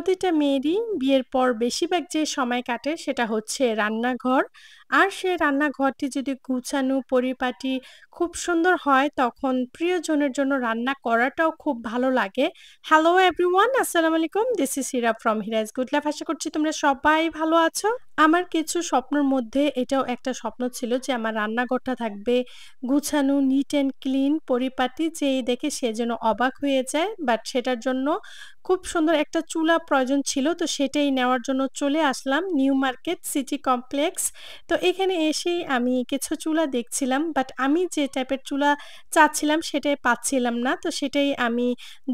প্রতিটা মেয়েরই বিয়ের পর বেশিরভাগ যে সময় কাটে সেটা হচ্ছে রান্নাঘর। আর সে রান্নাঘরটি যদি গুছানো, পরিপাটি খুব সুন্দর হয় তখন প্রিয়জনের জন্য রান্না করাটাও খুব ভালো লাগে। হ্যালো এভরিওয়ান, আসসালামু আলাইকুম। This is Hira from Hira's good life. আশা করছি তোমরা সবাই ভালো আছো। আমার কিছু স্বপ্নের মধ্যে এটাও একটা স্বপ্ন ছিল যে আমার রান্নাঘরটা থাকবে গুছানো, নিট অ্যান্ড ক্লিন, পরিপাটি, যেই দেখে সে যেন অবাক হয়ে যায়। বাট সেটার জন্য খুব সুন্দর একটা চুলা প্রয়োজন ছিল। তো সেটাই নেওয়ার জন্য চলে আসলাম নিউ মার্কেট সিটি কমপ্লেক্স। তো এখানে এসেই আমি কিছু চুলা দেখছিলাম। বাট আমি যে টাইপের চুলা চাচ্ছিলাম সেটাই পাচ্ছিলাম না। তো সেটাই আমি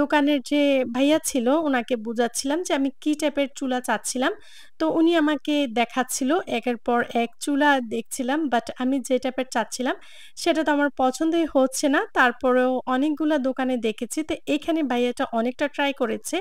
দোকানের যে ভাইয়া ছিল উনাকে বুঝাচ্ছিলাম যে আমি কি টাইপের চুলা চাচ্ছিলাম। তো উনি আমাকে দেখাচ্ছিল একের পর এক চুলা দেখছিলাম। বাট আমি যে টাইপের চাচ্ছিলাম সেটা তো আমার পছন্দই হচ্ছে না। তারপরেও অনেকগুলা দোকানে দেখেছি। তো এখানে ভাইয়াটা অনেকটা ট্রাই করেছে।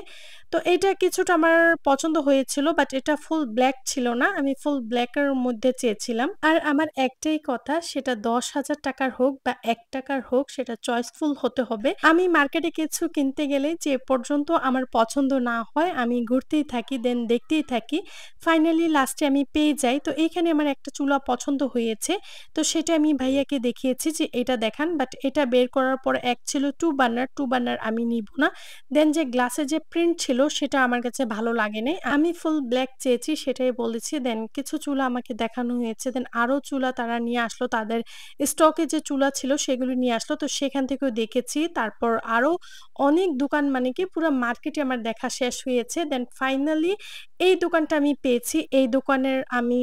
তো এটা কিছুটা আমার পছন্দ হয়েছিল। বাট এটা ফুল ব্লাক ছিল না। আমি ফুল ব্লাক এর মধ্যে চেয়েছিলাম। আর আমার একটাই কথা, সেটা ৳১০,০০০ র হোক বা ৳১ র হোক, সেটা চয়েসফুল হতে হবে। আমি মার্কেটে কিছু কিনতে গেলে যে পর্যন্ত আমার পছন্দ না হয় আমি ঘুরতেই থাকি, দেন দেখতেই থাকি। ফাইনালি লাস্টে আমি পেয়ে যাই। তো এইখানে আমার একটা চুলা পছন্দ হয়েছে। তো সেটা আমি ভাইয়াকে দেখিয়েছি যে এটা দেখান। বাট এটা বের করার পর এক ছিল 2 বার্নার, 2 বার্নার আমি নিব না। দেন যে গ্লাসের যে প্রিন্ট ছিল সেটা আমার কাছে ভালো লাগে নাই। আমি ফুল ব্লাক চেয়েছি সেটাই বলেছি। দেন কিছু চুলা আমাকে দেখানো হয়েছে। দেন আরো চুলা তারা নিয়ে আসলো। তাদের স্টকে যে চুলা ছিল সেগুলো নিয়ে আসলো। তো সেখান থেকেও দেখেছি। তারপর আরো অনেক দোকান, মানে কি পুরা মার্কেটই আমার দেখা শেষ হয়েছে। দেন ফাইনালি এই দোকানটা আমি পেয়েছি। এই দোকানের আমি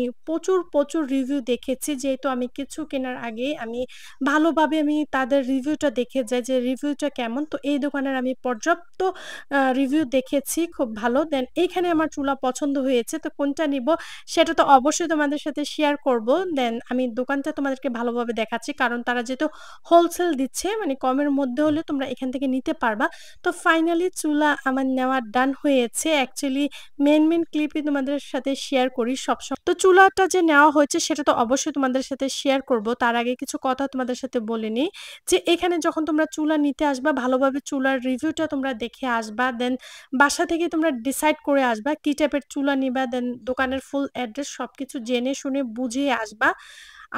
প্রচুর রিভিউ দেখেছি। যেহেতু আমি কিছু কেনার আগে আমি ভালোভাবে তাদের রিভিউটা দেখে যাই যে রিভিউটা কেমন। তো এই দোকানের আমি পর্যাপ্ত রিভিউ দেখেছি, খুব ভালো। দেন এইখানে আমার চুলা পছন্দ হয়েছে। তো কোনটা নিবো সেটা তো অবশ্যই তোমাদের সাথে শেয়ার করব। দেন আমি দোকানটা তোমাদেরকে ভালোভাবে দেখাচ্ছি। কারণ তারা যেহেতু হোলসেল দিচ্ছে, মানে কমের মধ্যে হলে তোমরা এখান থেকে নিতে পারবা। তো ফাইনালি চুলা আমার নেওয়া ডান হয়েছে। অ্যাকচুয়ালি মেইন ক্লিপই তোমাদের সাথে শেয়ার করি সবসময়। তো চুলাটা যে নেওয়া হয়েছে সেটা তো অবশ্যই তোমাদের সাথে শেয়ার করব। তার আগে কিছু কথা তোমাদের সাথে বলে নিই যে এখানে যখন তোমরা চুলা নিতে আসবা ভালোভাবে চুলার রিভিউটা তোমরা দেখে আসবা। দেন বাসা থেকে তোমরা ডিসাইড করে আসবা কি টাইপের চুলা নিবা। দেন দোকানের ফুল অ্যাড্রেস সবকিছু জেনে শুনে বুঝিয়ে আসবা।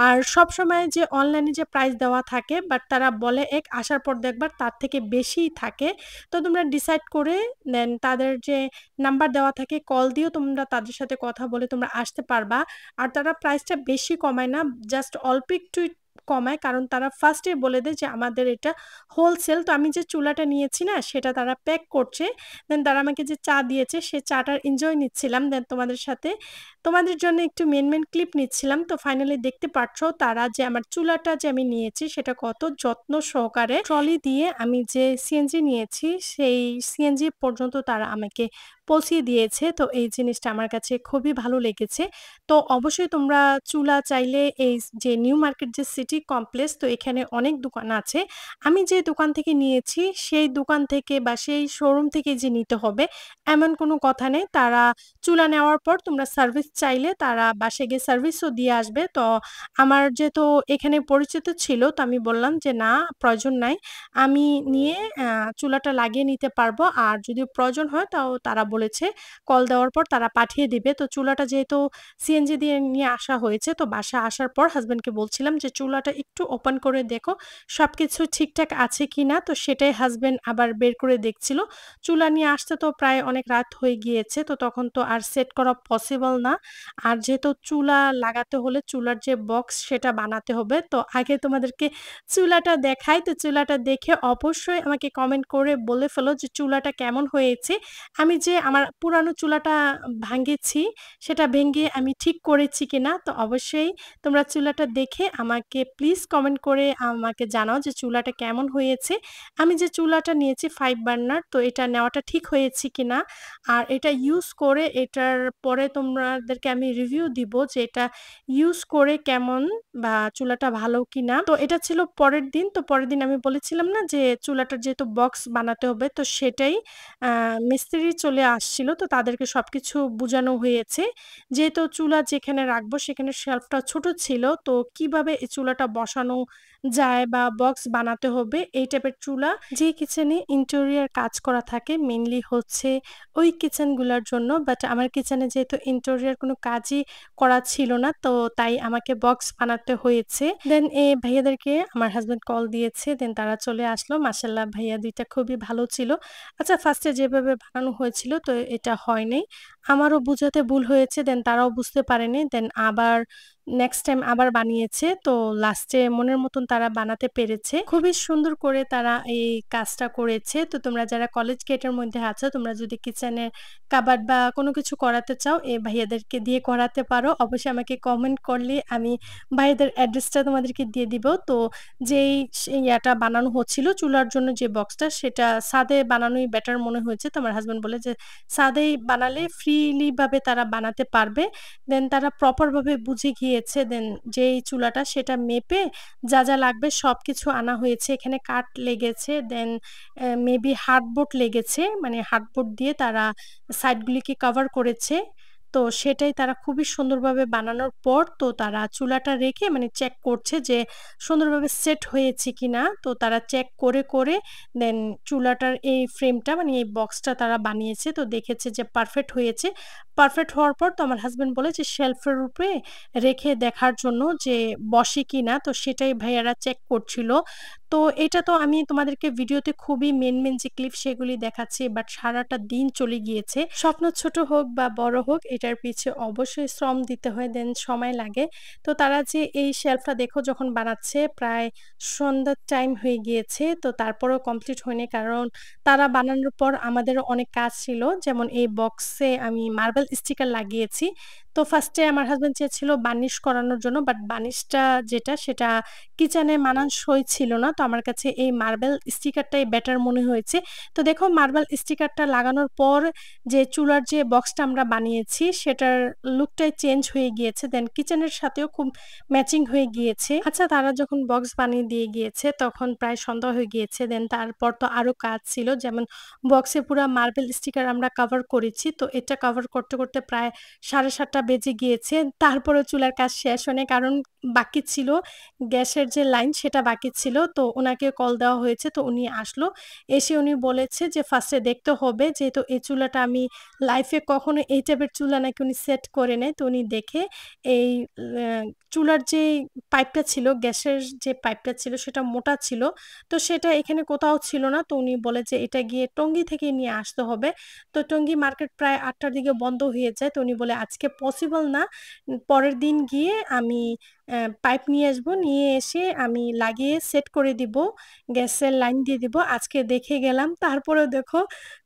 আর সবসময় যে অনলাইনে যে প্রাইস দেওয়া থাকে বাট তারা বলে এক, আসার পর দেখবা তার থেকে বেশিই থাকে। তো তোমরা ডিসাইড করে দেন তাদের যে নাম্বার দেওয়া থাকে কল দিয়েও তোমরা তাদের সাথে কথা বলে তোমরা আসতে পারবা। আর তারা প্রাইসটা বেশি কমায় না, জাস্ট অল্প একটু কমায়। কারণ তারা ফার্স্টেই বলে দেয় যে আমাদের এটা হোলসেল। তো আমি যে চুলাটা নিয়েছি না সেটা তারা প্যাক করছে। দেন তারা আমাকে যে চা দিয়েছে সে চাটার এনজয় নিচ্ছিলাম। দেন তোমাদের জন্য একটু মেইন ক্লিপ নিচ্ছিলাম। তো ফাইনালি দেখতে পাচ্ছ তারা যে আমার চুলাটা যে আমি নিয়েছি সেটা কত যত্ন সহকারে ট্রলি দিয়ে আমি যে সিএনজি নিয়েছি সেই সিএনজি পর্যন্ত তারা আমাকে পৌঁছিয়ে দিয়েছে। তো এই জিনিসটা আমার কাছে খুবই ভালো লেগেছে। তো অবশ্যই তোমরা চুলা চাইলে এই যে নিউ মার্কেট যে সিটি কমপ্লেক্স, তো এখানে অনেক দোকান আছে। আমি যে দোকান থেকে নিয়েছি সেই দোকান থেকে বা সেই শোরুম থেকে যে নিতে হবে এমন কোনো কথা নেই। তারা চুলা নেওয়ার পর তোমরা সার্ভিস চাইলে তারা বাসায় গিয়ে সার্ভিসও দিয়ে আসবে। তো আমার যেহেতু এখানে পরিচিত ছিল তো আমি বললাম যে, "না, প্রয়োজন নাই। আমি নিয়ে চুলাটা লাগিয়ে নিতে পারবো। আর যদি প্রয়োজন হয় তাও তারা বলেছে কল দেওয়ার পর তারা পাঠিয়ে দিবে।" তো চুলাটা যেহেতু সিএনজি দিয়ে নিয়ে আসা হয়েছে তো বাসায় আসার পর হাসব্যান্ডকে বলছিলাম যে, "চুলাটা একটু ওপেন করে দেখো সবকিছু ঠিকঠাক আছে কিনা?" তো সেটাই হাসব্যান্ড আবার বের করে দেখছিল। চুলা নিয়ে আসতে তো প্রায় অনেক রাত হয়ে গিয়েছে। তো তখন তো আর সেট করা পসিবল না। আর যেহেতু চুলা লাগাতে হলে চুলার যে বক্স সেটা বানাতে হবে। তো আগে তোমাদেরকে চুলাটা দেখাই। তো চুলাটা দেখে অবশ্যই আমাকে কমেন্ট করে বলে ফেলো যে চুলাটা কেমন হয়েছে। আমি যে আমার পুরানো চুলাটা ভাঙিয়েছি সেটা ভেঙে আমি ঠিক করেছি কিনা। তো অবশ্যই তোমরা চুলাটা দেখে আমাকে প্লিজ কমেন্ট করে আমাকে জানাও যে চুলাটা কেমন হয়েছে। আমি যে চুলাটা নিয়েছি 5 বার্নার, তো এটা নেওয়াটা ঠিক হয়েছে কিনা। আর এটা ইউজ করে এটার পরে তোমাদেরকে আমি রিভিউ দিব যে এটা ইউজ করে কেমন বা চুলাটা ভালো কিনা। তো এটা ছিল পরের দিন। তো পরের দিন আমি বলেছিলাম না যে চুলাটার যেহেতু বক্স বানাতে হবে তো সেটাই আ মিস্ত্রি চলে আসছিল। তো তাদেরকে সবকিছু বুঝানো হয়েছে। যেহেতু চুলা যেখানে রাখবো সেখানে শেলফটা ছোট ছিল। তো কিভাবে এই চুলাটা চুলাটা বসানো যায় বা বক্স বানাতে হবে এই টাইপের চুলা। যে কিচেনে ইন্টেরিয়র কাজ করা থাকে মেইনলি হচ্ছে ওই কিচেনগুলার জন্য। বাট আমার কিচেনে যেহেতু ইন্টেরিয়র কোনো কাজই করা ছিল না, তো তাই আমাকে বক্স বানাতে হয়েছে। দেন এই ভাইয়াদেরকে আমার হাসব্যান্ড কল দিয়েছে। দেন তারা চলে আসলো। মাশাআল্লাহ ভাইয়া ২ টা খুবই ভালো ছিল। আচ্ছা, ফার্স্ট এ যেভাবে বানানো হয়েছিল তো এটা হয় নাই। আমারও বুঝাতে ভুল হয়েছে। দেন তারাও বুঝতে পারেনি। দেন আবার নেক্সট টাইম আবার বানিয়েছে। তো লাস্টে মনের মতন তারা বানাতে পেরেছে। খুবই সুন্দর করে তারা এই কাজটা করেছে। তো তোমরা যারা কলেজ গেটের মধ্যে আছো, তোমরা যদি কিচেনের কাবার্ড বা কোনো কিছু করাতে চাও, এই ভাইয়াদেরকে দিয়ে করাতে পারো। অবশ্যই আমাকে কমেন্ট করলে আমি ভাইয়াদের অ্যাড্রেসটা তোমাদেরকে দিয়ে দিব। তো যেই ইয়াটা বানানো হচ্ছিল চুলার জন্য যে বক্সটা, সেটা ছাদে বানানোই বেটার মনে হয়েছে। তো আমার হাসব্যান্ড বলে যে ছাদেই বানালে ফ্রিলি ভাবে তারা বানাতে পারবে। দেন তারা প্রপার ভাবে বুঝে গিয়েছে। দেন যেই চুলাটা সেটা মেপে যা লাগবে সবকিছু আনা হয়েছে। এখানে কাঠ লেগেছে, দেন মেবি হার্ডবোর্ড লেগেছে। মানে হার্ডবোর্ড দিয়ে তারা সাইডগুলিকে কভার করেছে। তো সেটাই তারা খুবই সুন্দরভাবে বানানোর পর তো তারা চুলাটা রেখে মানে চেক করছে যে সুন্দরভাবে সেট হয়েছে কিনা। তো তারা চেক করে দেন চুলাটার এই ফ্রেমটা মানে এই বক্সটা তারা বানিয়েছে। তো দেখেছে যে পারফেক্ট হয়েছে। পারফেক্ট হওয়ার পর তো আমার হাসব্যান্ড বলে যে শেলফের উপরে রেখে দেখার জন্য যে বসে কিনা। তো সেটাই ভাইয়ারা চেক করছিল। তো এটা তো আমি তোমাদেরকে ভিডিওতে খুবই মেইন যে ক্লিপ সেগুলি দেখাচ্ছি। বাট সারাটা দিন চলে গিয়েছে। স্বপ্ন ছোট হোক বা বড় হোক এটার পিছে অবশ্যই শ্রম দিতে হয়, দেন সময় লাগে। তো তারা যে এই শেলফটা দেখো যখন বানাচ্ছে প্রায় সন্ধ্যার টাইম হয়ে গিয়েছে। তো তারপরেও কমপ্লিট হয়নি। কারণ তারা বানানোর পর আমাদেরও অনেক কাজ ছিল। যেমন এই বক্সে আমি মার্বেল স্টিকার লাগিয়েছি। তো ফার্স্টে আমার হাসব্যান্ড চেয়েছিল বার্নিশ করানোর জন্য। বাট বার্নিশটা যেটা সেটা কিচেনে মানানসই ছিল না। তো আমার কাছে এই মার্বেল স্টিকারটাই বেটার মনে হয়েছে। তো দেখো মার্বেল স্টিকারটা লাগানোর পর যে চুলার যে বক্সটা আমরা বানিয়েছি সেটার লুকটাই চেঞ্জ হয়ে গিয়েছে। দেন কিচেনের সাথেও খুব ম্যাচিং হয়ে গিয়েছে। আচ্ছা, তারা যখন বক্স বানিয়ে দিয়ে গিয়েছে তখন প্রায় সন্ধ্যা হয়ে গিয়েছে। দেন তারপর তো আরো কাজ ছিল। যেমন বক্সে পুরা মার্বেল স্টিকার আমরা কভার করেছি। তো এটা কভার করতে প্রায় ৭:৩০ বেজে গিয়েছে। তারপরেও চুলার কাজ শেষ হয়নি। কারণ বাকি ছিল গ্যাসের যে লাইন সেটা বাকি ছিল। তো উনাকে কল দেওয়া হয়েছে। তো উনি আসলো। এসে উনি বলেছে যে ফার্স্টে দেখতে হবে যেহেতু এই চুলাটা আমি লাইফে কখনো এই টাইপের চুলা নাকি উনি সেট করে নাই। তো উনি দেখে এই চুলার যে পাইপটা ছিল, গ্যাসের যে পাইপটা ছিল সেটা মোটা ছিল। তো সেটা এখানে কোথাও ছিল না। তো উনি বলে যে এটা গিয়ে টঙ্গী থেকে নিয়ে আসতে হবে। তো টঙ্গী মার্কেট প্রায় ৮ টার দিকে বন্ধ হয়ে যায়। তো উনি বলে আজকে পসিবল না। পরের দিন গিয়ে আমি পাইপ নিয়ে আসবো। নিয়ে এসে আমি লাগিয়ে সেট করে দিব। গ্যাসের লাইন দিয়ে দিব। আজকে দেখে গেলাম। তারপরেও দেখো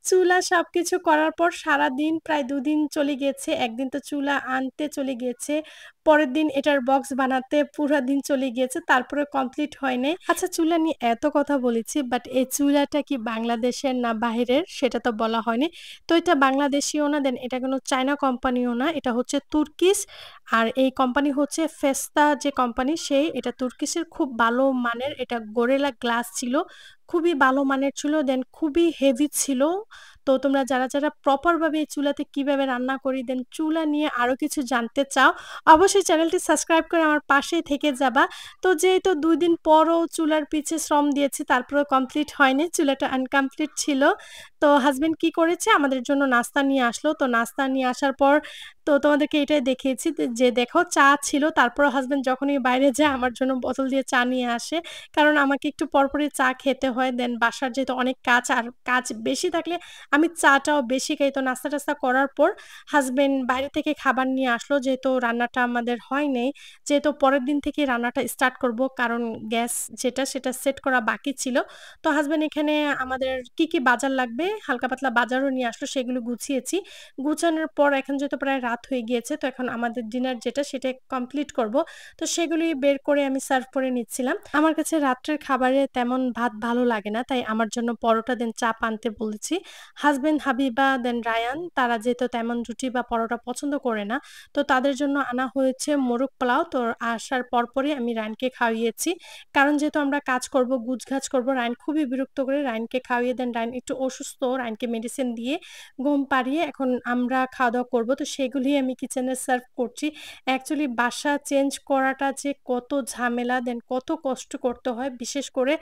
চুলা সবকিছু করার পর সারাদিন প্রায় ২ দিন চলে গিয়েছে। একদিন তো চুলা আনতে চলে গিয়েছে। পরের দিন এটার বক্স বানাতে পুরা দিন চলে গিয়েছে। তারপরেও কমপ্লিট হয় নাই। আচ্ছা, চুলা নিয়ে এত কথা বলেছি বাট এই চুলাটা কি বাংলাদেশের না বাহিরের সেটা তো বলা হয়নি। তো এটা বাংলাদেশীও না, দেন এটা কোনো চায়না কোম্পানিও না। এটা হচ্ছে তুর্কিশ। আর এই কোম্পানি হচ্ছে ফেস্তা যে কোম্পানি এটা তুর্কিশের খুব ভালো মানের। এটা গোরিলা গ্লাস ছিল। খুবই ভালো মানের ছিল। দেন খুবই হেভি ছিল। তো তোমরা যারা প্রপার ভাবে এই চুলাতে কিভাবে রান্না করি দেন চুলা নিয়ে আরো কিছু জানতে চাও, অবশ্যই চ্যানেলটি সাবস্ক্রাইব করে আমার পাশেই থেকে যাবা। তো যেহেতু ২ দিন পরও চুলার পিছে শ্রম দিয়েছি তারপরেও কমপ্লিট হয়নি। চুলাটা আনকমপ্লিট ছিল। তো হাসব্যান্ড কি করেছে আমাদের জন্য নাস্তা নিয়ে আসলো। তো নাস্তা নিয়ে আসার পর তো তোমাদেরকে এটাই দেখিয়েছি যে দেখো চা ছিল। তারপরও হাসব্যান্ড যখনই বাইরে যায় আমার জন্য বোতল দিয়ে চা নিয়ে আসে। কারণ আমাকে একটু পরপরই চা খেতে হয়। দেন বাসার যেহেতু অনেক কাজ আর কাজ বেশি থাকলে আমি চাটাও বেশি খাই। তো নাস্তা-টাস্তা করার পর হাসব্যান্ড বাইরে থেকে খাবার নিয়ে আসলো। যেহেতু রান্নাটা আমাদের হয় নাই। যেহেতু পরের দিন থেকেই রান্নাটা স্টার্ট করব। কারণ গ্যাস যেটা সেটা সেট করা বাকি ছিল। তো হাসব্যান্ড এখানে আমাদের কি বাজার লাগবে হালকা পাতলা বাজারও নিয়ে আসলো, সেগুলো গুছিয়েছি। গুছানোর পর এখন যেহেতু প্রায় রাত হয়ে গিয়েছে তো এখন আমাদের ডিনার যেটা সেটা কমপ্লিট করব। তো সেগুলি বের করে আমি সার্ভ করে নিচ্ছিলাম। আমার কাছে রাত্রের খাবারে তেমন ভাত ভালো লাগে না। তাই আমার জন্য পরোটা দেন চাপ আনতে বলেছি। হাসব্যান্ড হাবিবা দেন রায়ান তারা যেহেতু তেমন রুটি বা পরোটা পছন্দ করে না। তো তাদের জন্য আনা হয়েছে মোরগ পোলাও। তো আসার পরপরই আমি রায়ানকে খাইয়েছি। কারণ যেহেতু আমরা কাজ করব, গুছগাছ করব, রায়ান খুবই বিরক্ত করে রায়ানকে খাইয়ে দেন। রায়ান একটু অসুস্থ, রায়ানকে মেডিসিন দিয়ে ঘুম পাড়িয়ে এখন আমরা খাওয়া-দাওয়া করব। তো সেগুলি আমি কিচেনে সার্ভ করছি। অ্যাকচুয়ালি বাসা চেঞ্জ করাটা যে কত ঝামেলা দেন কত কষ্ট করতে হয়। বিশেষ করে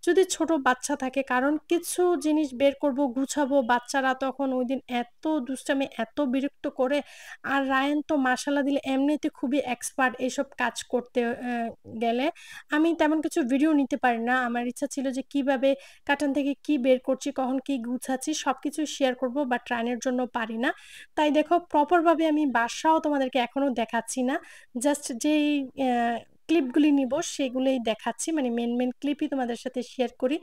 যদি ছোট বাচ্চা থাকে কারণ কিছু জিনিস বের করব, গুছাবো, বাচ্চারা তখন ওইদিন এত দুষ্টামি, এত বিরক্ত করে। আর রায়ান তো মাশাআল্লাহ দিলে এমনিতে খুবই এক্সপার্ট এসব কাজ করতে গেলে। আমি তেমন কিছু ভিডিও নিতে পারি না। আমার ইচ্ছা ছিল যে কিভাবে কার্টন থেকে কি বের করছি, কখন কি গুছাচ্ছি সবকিছু শেয়ার করব বাট রায়ানের জন্য পারি না। তাই দেখো প্রপার ভাবে আমি বাসাও তোমাদেরকে এখনো দেখাচ্ছি না। জাস্ট যেই ক্লিপগুলি নিব সেগুলোই দেখাচ্ছি। মানে মেইন ক্লিপই তোমাদের সাথে শেয়ার করি।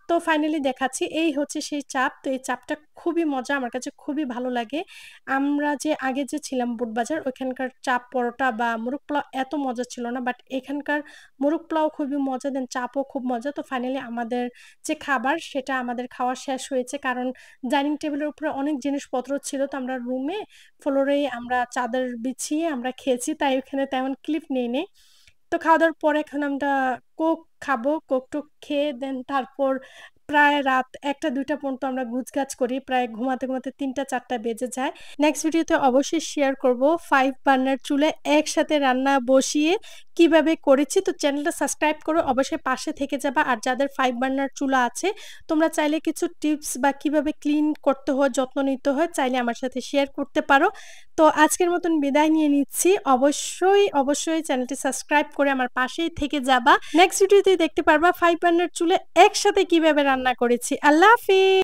তো ফাইনালি দেখাচ্ছি। এই হচ্ছে সেই চাপ। তো এই চাপটা খুবই মজা। আমার কাছে খুবই ভালো লাগে। আমরা যে আগে যে ছিলাম বুটবাজার ওইখানকার চাপ পরোটা বা মোরগ পোলাও এত মজা ছিল না। বাট এখানকার মোরগ পোলাও খুবই মজা দেন চাপও খুব মজা। তো ফাইনালি আমাদের যে খাবার সেটা আমাদের খাওয়া শেষ হয়েছে। কারণ ডাইনিং টেবিলের উপরে অনেক জিনিসপত্র ছিল। তো আমরা রুমে ফ্লোরেই আমরা চাদর বিছিয়ে আমরা খেয়েছি। তাই ওখানে তেমন ক্লিপ নেই। তো খাওয়া-দাওয়ার পরে এখন আমরা কোক খাবো। কোক-টোক খেয়ে দেন তারপর প্রায় রাত ১টা-২টা পর্যন্ত আমরা গুছগাছ করি। প্রায় ঘুমাতে ৩টা-৪টা বেজে যায়। নেক্সট ভিডিওতে অবশ্যই শেয়ার করব 5 বার্নার চুলায় একসাথে রান্না বসিয়ে কিভাবে করেছি। তো চ্যানেলটা সাবস্ক্রাইব করে অবশ্যই পাশে থেকে যাবা। আর যাদের 5 বার্নার চুলা আছে তোমরা চাইলে কিছু টিপস বা কিভাবে ক্লিন করতে হয়, যত্ন নিতে হয় চাইলে আমার সাথে শেয়ার করতে পারো। তো আজকের মতন বিদায় নিয়ে নিচ্ছি। অবশ্যই চ্যানেলটি সাবস্ক্রাইব করে আমার পাশেই থেকে যাবা। নেক্সট ভিডিওতে দেখতে পারবা 5 বার্নার চুলায় একসাথে কিভাবে রান্না করেছি। আল্লাহ হাফেজ।